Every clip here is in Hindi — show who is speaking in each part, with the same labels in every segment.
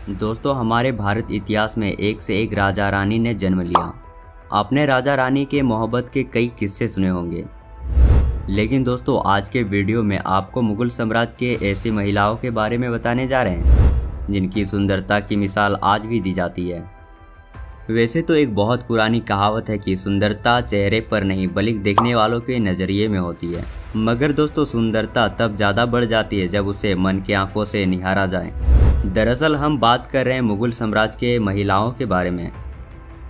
Speaker 1: दोस्तों, हमारे भारत इतिहास में एक से एक राजा रानी ने जन्म लिया। आपने राजा रानी के मोहब्बत के कई किस्से सुने होंगे, लेकिन दोस्तों आज के वीडियो में आपको मुगल साम्राज्य के ऐसी महिलाओं के बारे में बताने जा रहे हैं जिनकी सुंदरता की मिसाल आज भी दी जाती है। वैसे तो एक बहुत पुरानी कहावत है कि सुंदरता चेहरे पर नहीं बल्कि देखने वालों के नज़रिए में होती है, मगर दोस्तों सुंदरता तब ज़्यादा बढ़ जाती है जब उसे मन की आंखों से निहारा जाए। दरअसल हम बात कर रहे हैं मुगल साम्राज्य के महिलाओं के बारे में।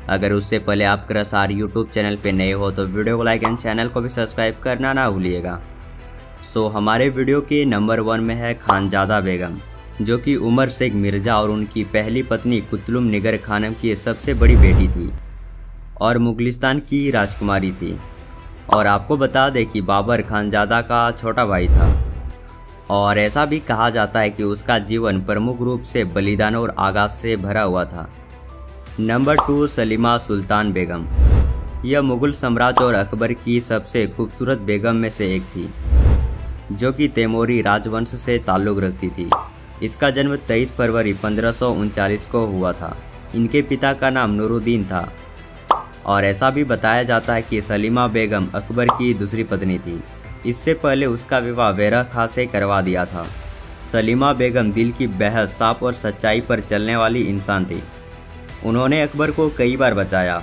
Speaker 1: अगर उससे पहले आप क्रसार यूट्यूब चैनल पे नए हो तो वीडियो को लाइक एंड चैनल को भी सब्सक्राइब करना ना भूलिएगा। हमारे वीडियो के नंबर 1 में है खानजादा बेगम, जो कि उमर शेख मिर्ज़ा और उनकी पहली पत्नी कुतुब निगर खानम की सबसे बड़ी बेटी थी और मुगलिस्तान की राजकुमारी थी। और आपको बता दें कि बाबर खानजादा का छोटा भाई था और ऐसा भी कहा जाता है कि उसका जीवन प्रमुख रूप से बलिदानों और आगाज़ से भरा हुआ था। नंबर 2, सलीमा सुल्तान बेगम। यह मुगल साम्राज्य और अकबर की सबसे खूबसूरत बेगम में से एक थी, जो कि तैमूरी राजवंश से ताल्लुक़ रखती थी। इसका जन्म 23 फरवरी 1539 को हुआ था। इनके पिता का नाम नूरुद्दीन था और ऐसा भी बताया जाता है कि सलीमा बेगम अकबर की दूसरी पत्नी थी। इससे पहले उसका विवाह बैरह खां से करवा दिया था। सलीमा बेगम दिल की बेहद साफ और सच्चाई पर चलने वाली इंसान थी। उन्होंने अकबर को कई बार बचाया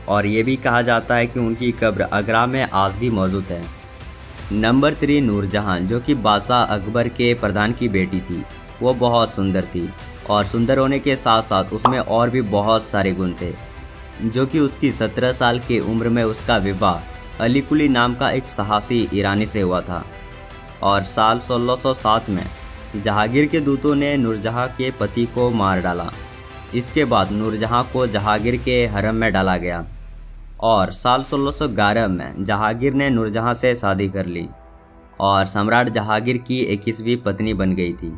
Speaker 1: और ये भी कहा जाता है कि उनकी कब्र आगरा में आज भी मौजूद है। नंबर 3, नूरजहां, जो कि बादशाह अकबर के प्रधान की बेटी थी। वो बहुत सुंदर थी और सुंदर होने के साथ साथ उसमें और भी बहुत सारे गुण थे, जो कि उसकी 17 साल की उम्र में उसका विवाह अली कुली नाम का एक साहसी ईरानी से हुआ था। और साल 1607 में जहांगीर के दूतों ने नूरजहां के पति को मार डाला। इसके बाद नूरजहां को जहांगीर के हरम में डाला गया और साल 1611 में जहांगीर ने नूरजहां से शादी कर ली और सम्राट जहांगीर की 21वीं पत्नी बन गई थी।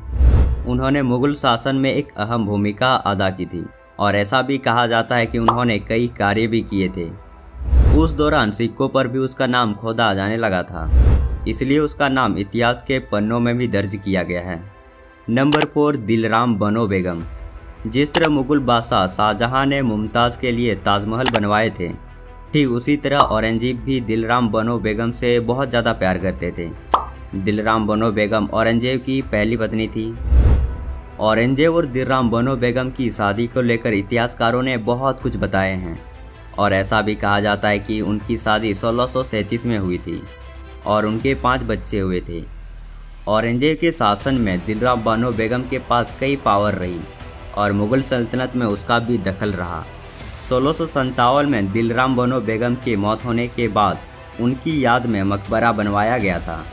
Speaker 1: उन्होंने मुगल शासन में एक अहम भूमिका अदा की थी और ऐसा भी कहा जाता है कि उन्होंने कई कार्य भी किए थे। उस दौरान सिक्कों पर भी उसका नाम खोदा जाने लगा था, इसलिए उसका नाम इतिहास के पन्नों में भी दर्ज किया गया है। नंबर 4, दिलराम बनो बेगम। जिस तरह मुगल बादशाह शाहजहां ने मुमताज़ के लिए ताजमहल बनवाए थे, ठीक उसी तरह औरंगजेब भी दिलराम बनो बेगम से बहुत ज़्यादा प्यार करते थे। दिलराम बनो बेगम औरंगजेब की पहली पत्नी थी। औरंगजेब और दिलराम बनो बेगम की शादी को लेकर इतिहासकारों ने बहुत कुछ बताए हैं और ऐसा भी कहा जाता है कि उनकी शादी 1637 में हुई थी और उनके 5 बच्चे हुए थे। औरंगजेब के शासन में दिलराम बनो बेगम के पास कई पावर रही और मुगल सल्तनत में उसका भी दखल रहा। 1657 में दिलराम बनो बेगम की मौत होने के बाद उनकी याद में मकबरा बनवाया गया था।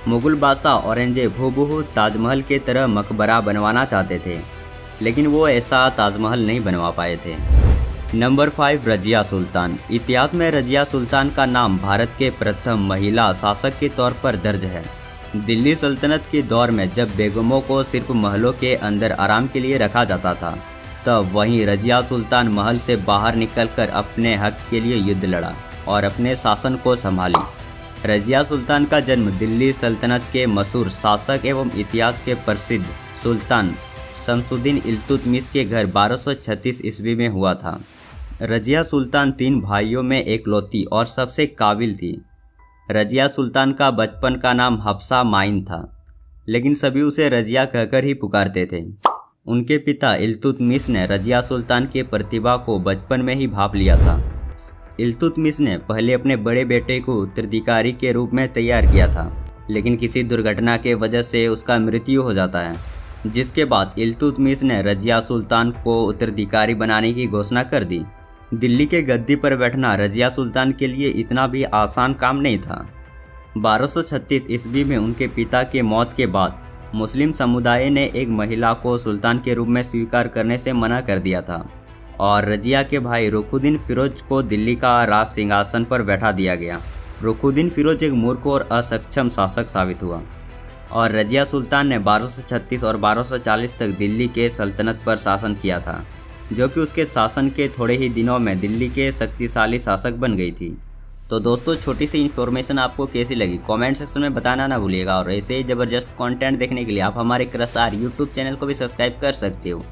Speaker 1: मुगल बादशाह औरंगजेब हूबहू ताजमहल के तरह मकबरा बनवाना चाहते थे, लेकिन वो ऐसा ताजमहल नहीं बनवा पाए थे। नंबर 5, रजिया सुल्तान। इतिहास में रजिया सुल्तान का नाम भारत के प्रथम महिला शासक के तौर पर दर्ज है। दिल्ली सल्तनत के दौर में जब बेगमों को सिर्फ महलों के अंदर आराम के लिए रखा जाता था, तब वहीं रजिया सुल्तान महल से बाहर निकलकर अपने हक के लिए युद्ध लड़ा और अपने शासन को संभाली। रजिया सुल्तान का जन्म दिल्ली सल्तनत के मशहूर शासक एवं इतिहास के प्रसिद्ध सुल्तान शमसुद्दीन इल्तुतमिश के घर 1236 ईस्वी में हुआ था। रजिया सुल्तान 3 भाइयों में एकलौती और सबसे काबिल थी। रजिया सुल्तान का बचपन का नाम हफ्सा माइन था, लेकिन सभी उसे रजिया कहकर ही पुकारते थे। उनके पिता इल्तुतमिश ने रजिया सुल्तान की प्रतिभा को बचपन में ही भांप लिया था। इल्तुतमिश ने पहले अपने बड़े बेटे को उत्तराधिकारी के रूप में तैयार किया था, लेकिन किसी दुर्घटना के वजह से उसका मृत्यु हो जाता है, जिसके बाद इल्तुतमिश ने रजिया सुल्तान को उत्तराधिकारी बनाने की घोषणा कर दी। दिल्ली के गद्दी पर बैठना रजिया सुल्तान के लिए इतना भी आसान काम नहीं था। 1236 ईस्वी में उनके पिता की मौत के बाद मुस्लिम समुदाय ने एक महिला को सुल्तान के रूप में स्वीकार करने से मना कर दिया था और रजिया के भाई रुकुद्दीन फिरोज को दिल्ली का राज सिंहासन पर बैठा दिया गया। रुकुद्दीन फिरोज एक मूर्ख और असक्षम शासक साबित हुआ और रजिया सुल्तान ने 1236 और 1240 तक दिल्ली के सल्तनत पर शासन किया था, जो कि उसके शासन के थोड़े ही दिनों में दिल्ली के शक्तिशाली शासक बन गई थी। तो दोस्तों छोटी सी इन्फॉर्मेशन आपको कैसी लगी कमेंट सेक्शन में बताना ना भूलिएगा और ऐसे ही ज़बरदस्त कंटेंट देखने के लिए आप हमारे क्रसार यूट्यूब चैनल को भी सब्सक्राइब कर सकते हो।